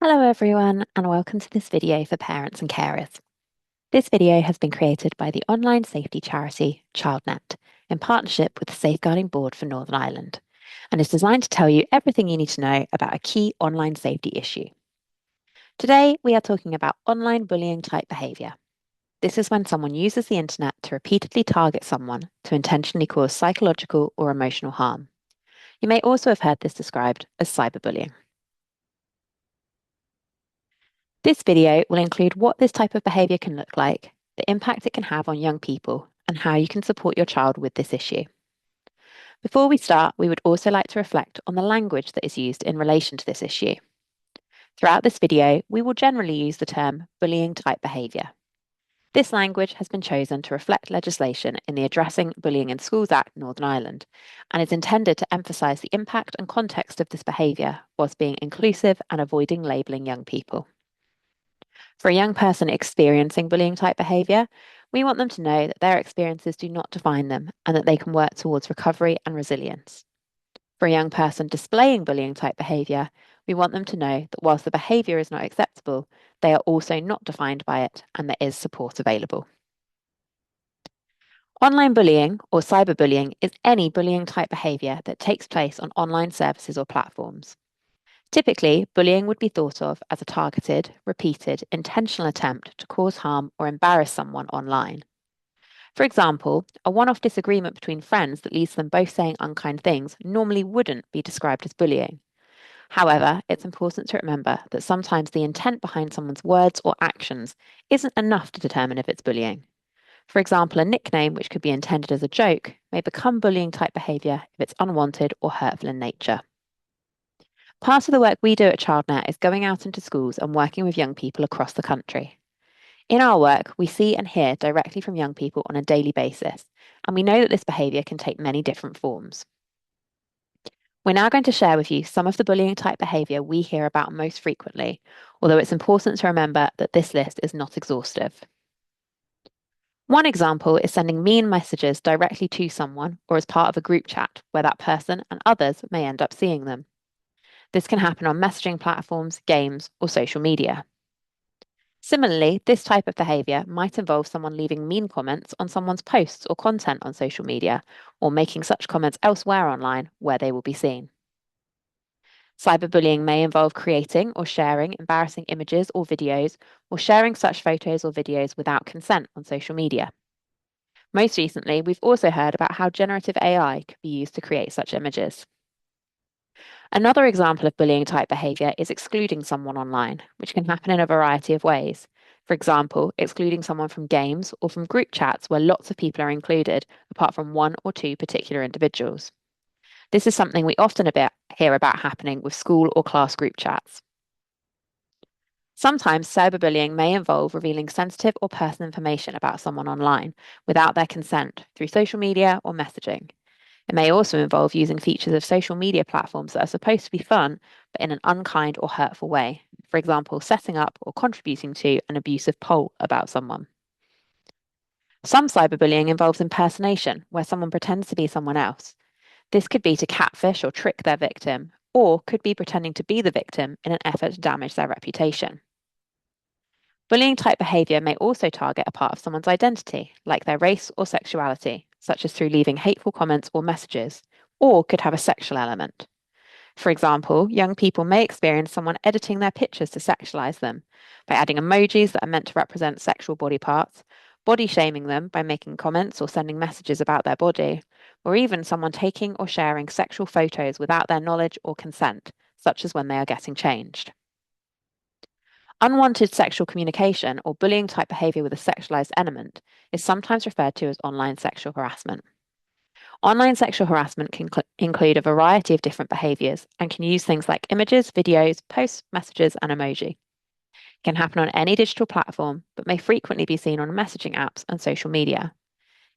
Hello everyone, and welcome to this video for parents and carers. This video has been created by the online safety charity ChildNet in partnership with the Safeguarding Board for Northern Ireland, and is designed to tell you everything you need to know about a key online safety issue. Today, we are talking about online bullying type behaviour. This is when someone uses the internet to repeatedly target someone to intentionally cause psychological or emotional harm. You may also have heard this described as cyberbullying. This video will include what this type of behaviour can look like, the impact it can have on young people, and how you can support your child with this issue. Before we start, we would also like to reflect on the language that is used in relation to this issue. Throughout this video, we will generally use the term bullying type behaviour. This language has been chosen to reflect legislation in the Addressing Bullying in Schools Act Northern Ireland, and is intended to emphasise the impact and context of this behaviour whilst being inclusive and avoiding labelling young people. For a young person experiencing bullying type behaviour, we want them to know that their experiences do not define them and that they can work towards recovery and resilience. For a young person displaying bullying type behaviour, we want them to know that whilst the behaviour is not acceptable, they are also not defined by it and there is support available. Online bullying or cyberbullying is any bullying type behaviour that takes place on online services or platforms. Typically, bullying would be thought of as a targeted, repeated, intentional attempt to cause harm or embarrass someone online. For example, a one-off disagreement between friends that leads them both saying unkind things normally wouldn't be described as bullying. However, it's important to remember that sometimes the intent behind someone's words or actions isn't enough to determine if it's bullying. For example, a nickname which could be intended as a joke may become bullying type behaviour if it's unwanted or hurtful in nature. Part of the work we do at ChildNet is going out into schools and working with young people across the country. In our work, we see and hear directly from young people on a daily basis, and we know that this behaviour can take many different forms. We're now going to share with you some of the bullying type behaviour we hear about most frequently, although it's important to remember that this list is not exhaustive. One example is sending mean messages directly to someone or as part of a group chat where that person and others may end up seeing them. This can happen on messaging platforms, games, or social media. Similarly, this type of behaviour might involve someone leaving mean comments on someone's posts or content on social media, or making such comments elsewhere online where they will be seen. Cyberbullying may involve creating or sharing embarrassing images or videos, or sharing such photos or videos without consent on social media. Most recently, we've also heard about how generative AI could be used to create such images. Another example of bullying type behaviour is excluding someone online, which can happen in a variety of ways. For example, excluding someone from games or from group chats where lots of people are included, apart from one or two particular individuals. This is something we often hear about happening with school or class group chats. Sometimes cyberbullying may involve revealing sensitive or personal information about someone online without their consent through social media or messaging. It may also involve using features of social media platforms that are supposed to be fun, but in an unkind or hurtful way. For example, setting up or contributing to an abusive poll about someone. Some cyberbullying involves impersonation, where someone pretends to be someone else. This could be to catfish or trick their victim, or could be pretending to be the victim in an effort to damage their reputation. Bullying type behaviour may also target a part of someone's identity, like their race or sexuality, such as through leaving hateful comments or messages, or could have a sexual element. For example, young people may experience someone editing their pictures to sexualize them by adding emojis that are meant to represent sexual body parts, body shaming them by making comments or sending messages about their body, or even someone taking or sharing sexual photos without their knowledge or consent, such as when they are getting changed. Unwanted sexual communication or bullying type behaviour with a sexualized element is sometimes referred to as online sexual harassment. Online sexual harassment can include a variety of different behaviours and can use things like images, videos, posts, messages, and emoji. It can happen on any digital platform, but may frequently be seen on messaging apps and social media.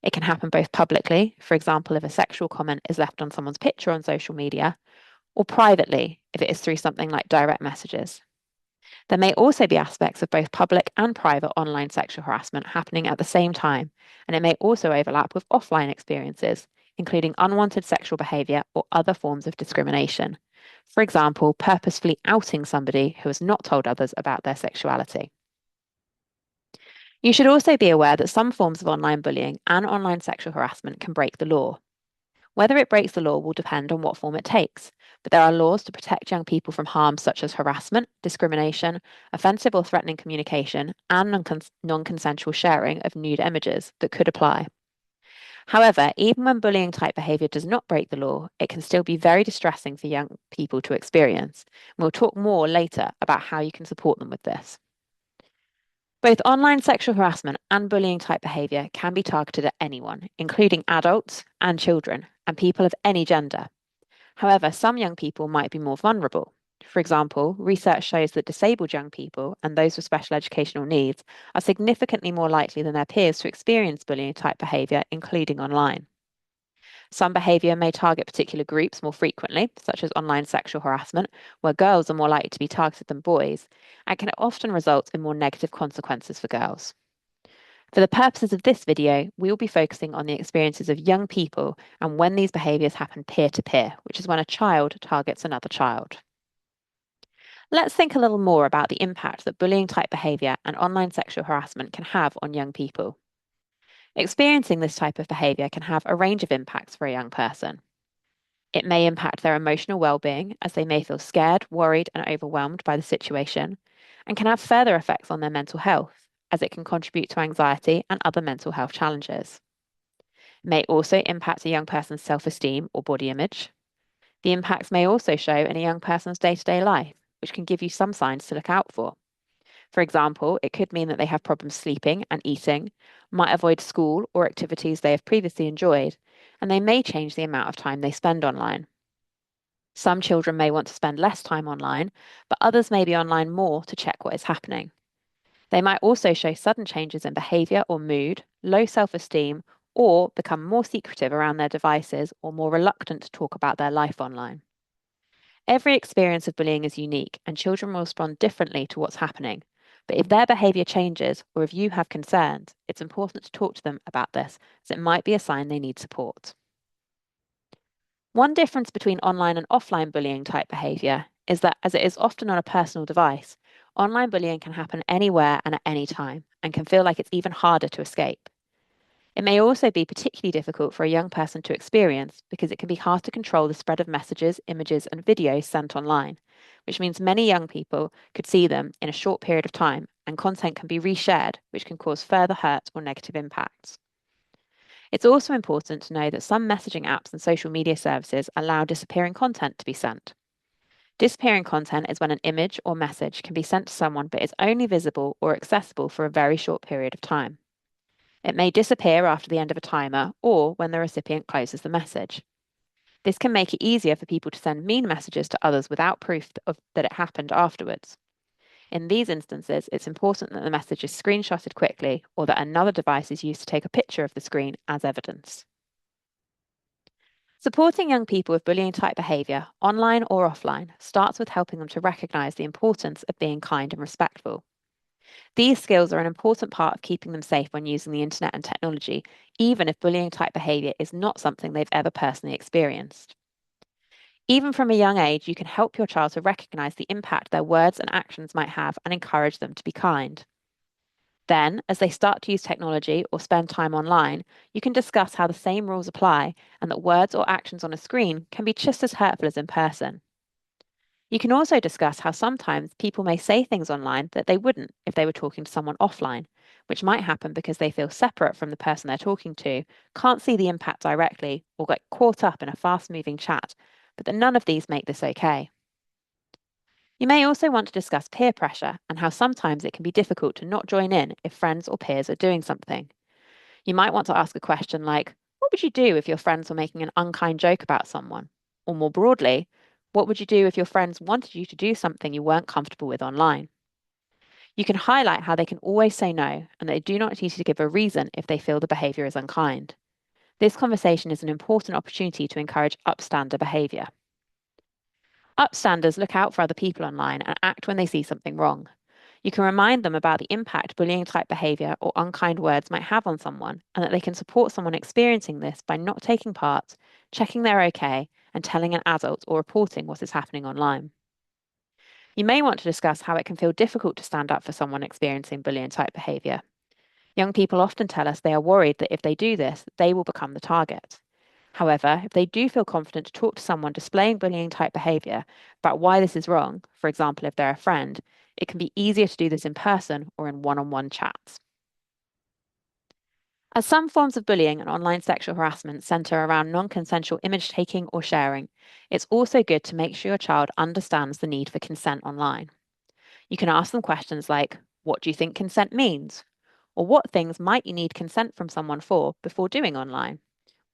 It can happen both publicly, for example, if a sexual comment is left on someone's picture on social media, or privately, if it is through something like direct messages. There may also be aspects of both public and private online sexual harassment happening at the same time, and it may also overlap with offline experiences, including unwanted sexual behaviour or other forms of discrimination. For example, purposefully outing somebody who has not told others about their sexuality. You should also be aware that some forms of online bullying and online sexual harassment can break the law. Whether it breaks the law will depend on what form it takes, but there are laws to protect young people from harms such as harassment, discrimination, offensive or threatening communication, and non-consensual sharing of nude images that could apply. However, even when bullying type behaviour does not break the law, it can still be very distressing for young people to experience. And we'll talk more later about how you can support them with this. Both online sexual harassment and bullying type behaviour can be targeted at anyone, including adults and children, and people of any gender. However, some young people might be more vulnerable. For example, research shows that disabled young people and those with special educational needs are significantly more likely than their peers to experience bullying type behaviour, including online. Some behaviour may target particular groups more frequently, such as online sexual harassment, where girls are more likely to be targeted than boys, and can often result in more negative consequences for girls. For the purposes of this video, we will be focusing on the experiences of young people and when these behaviours happen peer-to-peer, which is when a child targets another child. Let's think a little more about the impact that bullying type behaviour and online sexual harassment can have on young people. Experiencing this type of behaviour can have a range of impacts for a young person. It may impact their emotional well-being as they may feel scared, worried, and overwhelmed by the situation, and can have further effects on their mental health, as it can contribute to anxiety and other mental health challenges. It may also impact a young person's self-esteem or body image. The impacts may also show in a young person's day-to-day life, which can give you some signs to look out for. For example, it could mean that they have problems sleeping and eating, might avoid school or activities they have previously enjoyed, and they may change the amount of time they spend online. Some children may want to spend less time online, but others may be online more to check what is happening. They might also show sudden changes in behaviour or mood, low self-esteem, or become more secretive around their devices or more reluctant to talk about their life online. Every experience of bullying is unique, and children will respond differently to what's happening. But if their behaviour changes or if you have concerns, it's important to talk to them about this, as it might be a sign they need support. One difference between online and offline bullying type behaviour is that, as it is often on a personal device, online bullying can happen anywhere and at any time, and can feel like it's even harder to escape. It may also be particularly difficult for a young person to experience because it can be hard to control the spread of messages, images, and videos sent online, which means many young people could see them in a short period of time, and content can be reshared, which can cause further hurt or negative impacts. It's also important to know that some messaging apps and social media services allow disappearing content to be sent. Disappearing content is when an image or message can be sent to someone but is only visible or accessible for a very short period of time. It may disappear after the end of a timer or when the recipient closes the message. This can make it easier for people to send mean messages to others without proof that it happened afterwards. In these instances, it's important that the message is screenshotted quickly or that another device is used to take a picture of the screen as evidence. Supporting young people with bullying type behaviour, online or offline, starts with helping them to recognise the importance of being kind and respectful. These skills are an important part of keeping them safe when using the internet and technology, even if bullying type behaviour is not something they've ever personally experienced. Even from a young age, you can help your child to recognise the impact their words and actions might have and encourage them to be kind. Then, as they start to use technology or spend time online, you can discuss how the same rules apply and that words or actions on a screen can be just as hurtful as in person. You can also discuss how sometimes people may say things online that they wouldn't if they were talking to someone offline, which might happen because they feel separate from the person they're talking to, can't see the impact directly, or get caught up in a fast-moving chat, but that none of these make this okay. You may also want to discuss peer pressure and how sometimes it can be difficult to not join in if friends or peers are doing something. You might want to ask a question like, what would you do if your friends were making an unkind joke about someone? Or more broadly, what would you do if your friends wanted you to do something you weren't comfortable with online? You can highlight how they can always say no and they do not need to give a reason if they feel the behaviour is unkind. This conversation is an important opportunity to encourage upstander behaviour. Upstanders look out for other people online and act when they see something wrong. You can remind them about the impact bullying type behaviour or unkind words might have on someone, and that they can support someone experiencing this by not taking part, checking they're okay, and telling an adult or reporting what is happening online. You may want to discuss how it can feel difficult to stand up for someone experiencing bullying type behaviour. Young people often tell us they are worried that if they do this, they will become the target. However, if they do feel confident to talk to someone displaying bullying type behaviour about why this is wrong, for example, if they're a friend, it can be easier to do this in person or in one-on-one chats. As some forms of bullying and online sexual harassment centre around non-consensual image taking or sharing, it's also good to make sure your child understands the need for consent online. You can ask them questions like, what do you think consent means? Or what things might you need consent from someone for before doing online?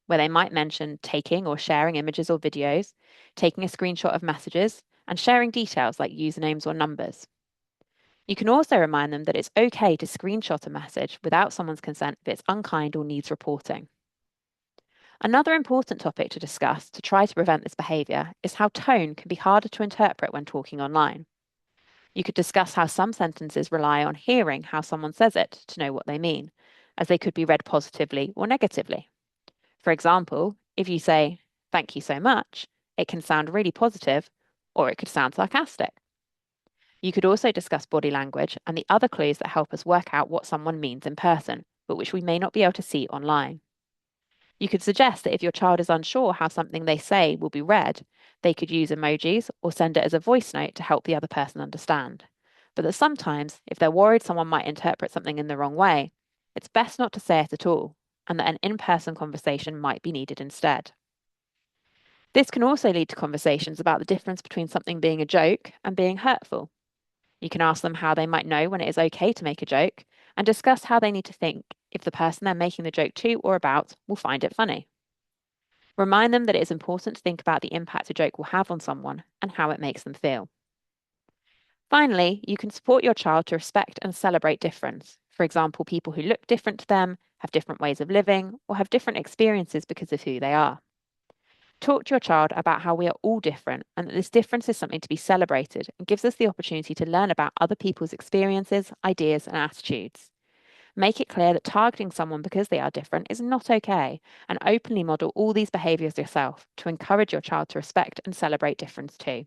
Where they might mention taking or sharing images or videos, taking a screenshot of messages, and sharing details like usernames or numbers. You can also remind them that it's okay to screenshot a message without someone's consent if it's unkind or needs reporting. Another important topic to discuss to try to prevent this behaviour is how tone can be harder to interpret when talking online. You could discuss how some sentences rely on hearing how someone says it to know what they mean, as they could be read positively or negatively. For example, if you say, thank you so much, it can sound really positive, or it could sound sarcastic. You could also discuss body language and the other clues that help us work out what someone means in person, but which we may not be able to see online. You could suggest that if your child is unsure how something they say will be read, they could use emojis or send it as a voice note to help the other person understand. But that sometimes, if they're worried someone might interpret something in the wrong way, it's best not to say it at all, and that an in-person conversation might be needed instead. This can also lead to conversations about the difference between something being a joke and being hurtful. You can ask them how they might know when it is okay to make a joke, and discuss how they need to think if the person they're making the joke to or about will find it funny. Remind them that it is important to think about the impact a joke will have on someone and how it makes them feel. Finally, you can support your child to respect and celebrate difference. For example, people who look different to them, have different ways of living, or have different experiences because of who they are. Talk to your child about how we are all different and that this difference is something to be celebrated and gives us the opportunity to learn about other people's experiences, ideas, and attitudes. Make it clear that targeting someone because they are different is not okay, and openly model all these behaviours yourself to encourage your child to respect and celebrate difference too.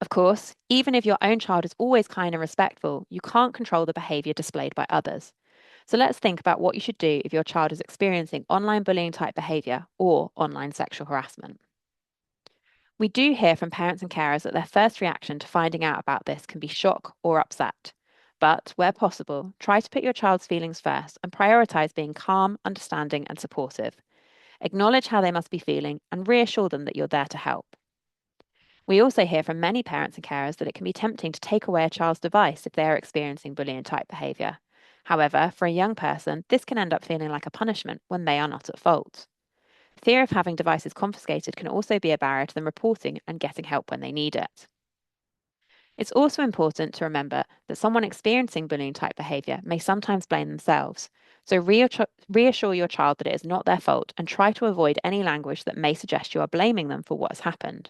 Of course, even if your own child is always kind and respectful, you can't control the behaviour displayed by others. So let's think about what you should do if your child is experiencing online bullying type behaviour or online sexual harassment. We do hear from parents and carers that their first reaction to finding out about this can be shock or upset. But where possible, try to put your child's feelings first and prioritise being calm, understanding, and supportive. Acknowledge how they must be feeling and reassure them that you're there to help. We also hear from many parents and carers that it can be tempting to take away a child's device if they are experiencing bullying type behaviour. However, for a young person, this can end up feeling like a punishment when they are not at fault. Fear of having devices confiscated can also be a barrier to them reporting and getting help when they need it. It's also important to remember that someone experiencing bullying type behaviour may sometimes blame themselves, so reassure your child that it is not their fault and try to avoid any language that may suggest you are blaming them for what has happened.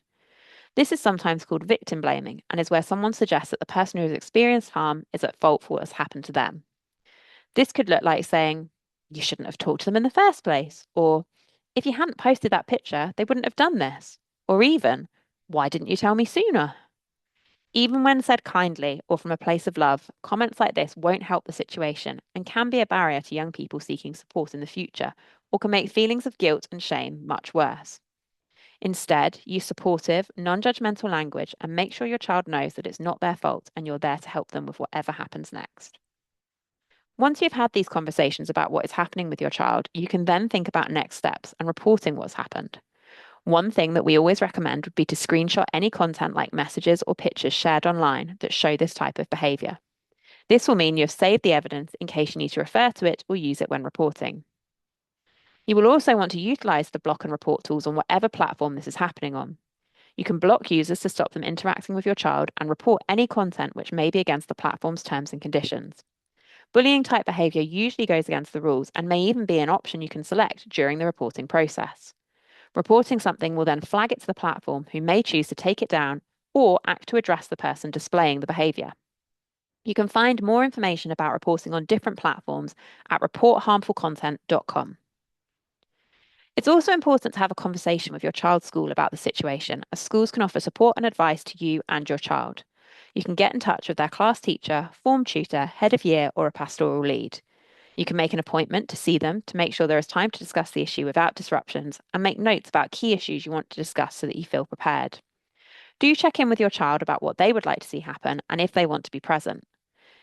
This is sometimes called victim blaming and is where someone suggests that the person who has experienced harm is at fault for what has happened to them. This could look like saying, you shouldn't have talked to them in the first place, or if you hadn't posted that picture, they wouldn't have done this, or even, why didn't you tell me sooner? Even when said kindly or from a place of love, comments like this won't help the situation and can be a barrier to young people seeking support in the future, or can make feelings of guilt and shame much worse. Instead, use supportive, non-judgmental language and make sure your child knows that it's not their fault and you're there to help them with whatever happens next. Once you've had these conversations about what is happening with your child, you can then think about next steps and reporting what's happened. One thing that we always recommend would be to screenshot any content like messages or pictures shared online that show this type of behaviour. This will mean you've saved the evidence in case you need to refer to it or use it when reporting. You will also want to utilise the block and report tools on whatever platform this is happening on. You can block users to stop them interacting with your child and report any content which may be against the platform's terms and conditions. Bullying type behaviour usually goes against the rules and may even be an option you can select during the reporting process. Reporting something will then flag it to the platform, who may choose to take it down or act to address the person displaying the behaviour. You can find more information about reporting on different platforms at reportharmfulcontent.com. It's also important to have a conversation with your child's school about the situation, as schools can offer support and advice to you and your child. You can get in touch with their class teacher, form tutor, head of year, or a pastoral lead. You can make an appointment to see them to make sure there is time to discuss the issue without disruptions and make notes about key issues you want to discuss so that you feel prepared. Do check in with your child about what they would like to see happen and if they want to be present.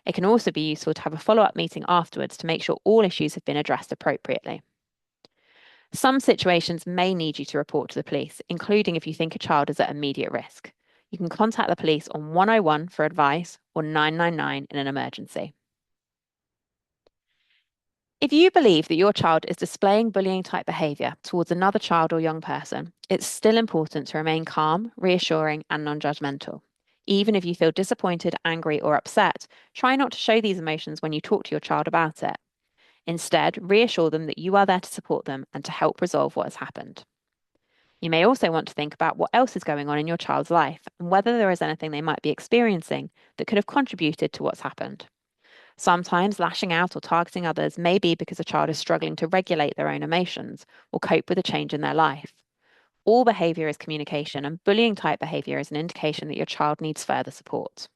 It can also be useful to have a follow up meeting afterwards to make sure all issues have been addressed appropriately. Some situations may need you to report to the police, including if you think a child is at immediate risk. You can contact the police on 101 for advice or 999 in an emergency. If you believe that your child is displaying bullying type behaviour towards another child or young person, it's still important to remain calm, reassuring, and non judgmental. Even if you feel disappointed, angry, or upset, try not to show these emotions when you talk to your child about it. Instead, reassure them that you are there to support them and to help resolve what has happened. You may also want to think about what else is going on in your child's life and whether there is anything they might be experiencing that could have contributed to what's happened. Sometimes lashing out or targeting others may be because a child is struggling to regulate their own emotions or cope with a change in their life. All behaviour is communication, and bullying type behaviour is an indication that your child needs further support.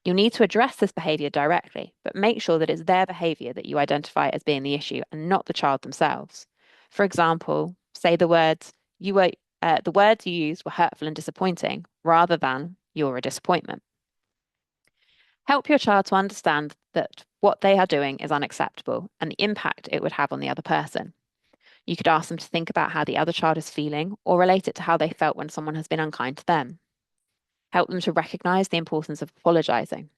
You'll need to address this behaviour directly, but make sure that it's their behaviour that you identify as being the issue and not the child themselves. For example, say the words you used were hurtful and disappointing, rather than you're a disappointment. Help your child to understand that what they are doing is unacceptable and the impact it would have on the other person. You could ask them to think about how the other child is feeling or relate it to how they felt when someone has been unkind to them. Help them to recognize the importance of apologizing.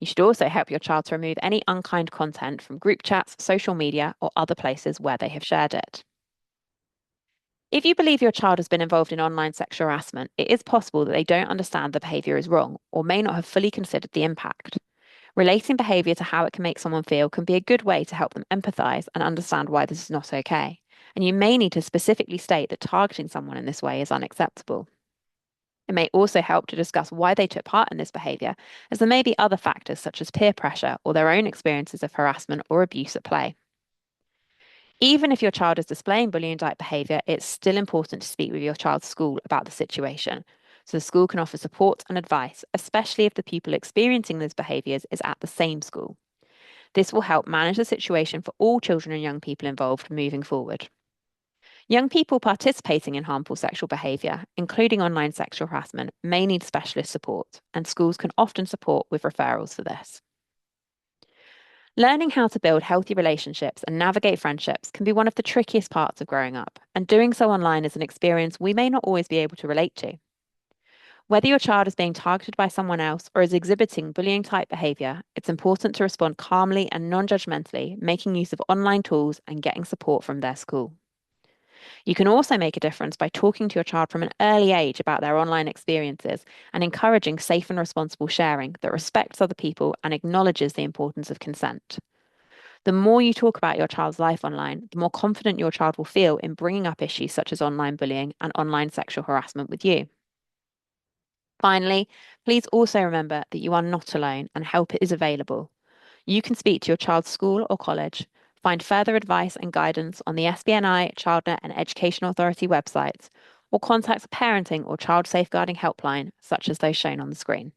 You should also help your child to remove any unkind content from group chats, social media, or other places where they have shared it. If you believe your child has been involved in online sexual harassment, it is possible that they don't understand the behaviour is wrong or may not have fully considered the impact. Relating behaviour to how it can make someone feel can be a good way to help them empathise and understand why this is not okay. And you may need to specifically state that targeting someone in this way is unacceptable. It may also help to discuss why they took part in this behaviour, as there may be other factors such as peer pressure or their own experiences of harassment or abuse at play. Even if your child is displaying bullying-type behaviour, it's still important to speak with your child's school about the situation, so the school can offer support and advice, especially if the pupil experiencing these behaviours is at the same school. This will help manage the situation for all children and young people involved moving forward. Young people participating in harmful sexual behaviour, including online sexual harassment, may need specialist support, and schools can often support with referrals for this. Learning how to build healthy relationships and navigate friendships can be one of the trickiest parts of growing up, and doing so online is an experience we may not always be able to relate to. Whether your child is being targeted by someone else or is exhibiting bullying type behaviour, it's important to respond calmly and non judgmentally, making use of online tools and getting support from their school. You can also make a difference by talking to your child from an early age about their online experiences and encouraging safe and responsible sharing that respects other people and acknowledges the importance of consent. The more you talk about your child's life online, the more confident your child will feel in bringing up issues such as online bullying and online sexual harassment with you. Finally, please also remember that you are not alone and help is available. You can speak to your child's school or college, find further advice and guidance on the SBNI, ChildNet, and Education Authority websites, or contact a parenting or child safeguarding helpline, such as those shown on the screen.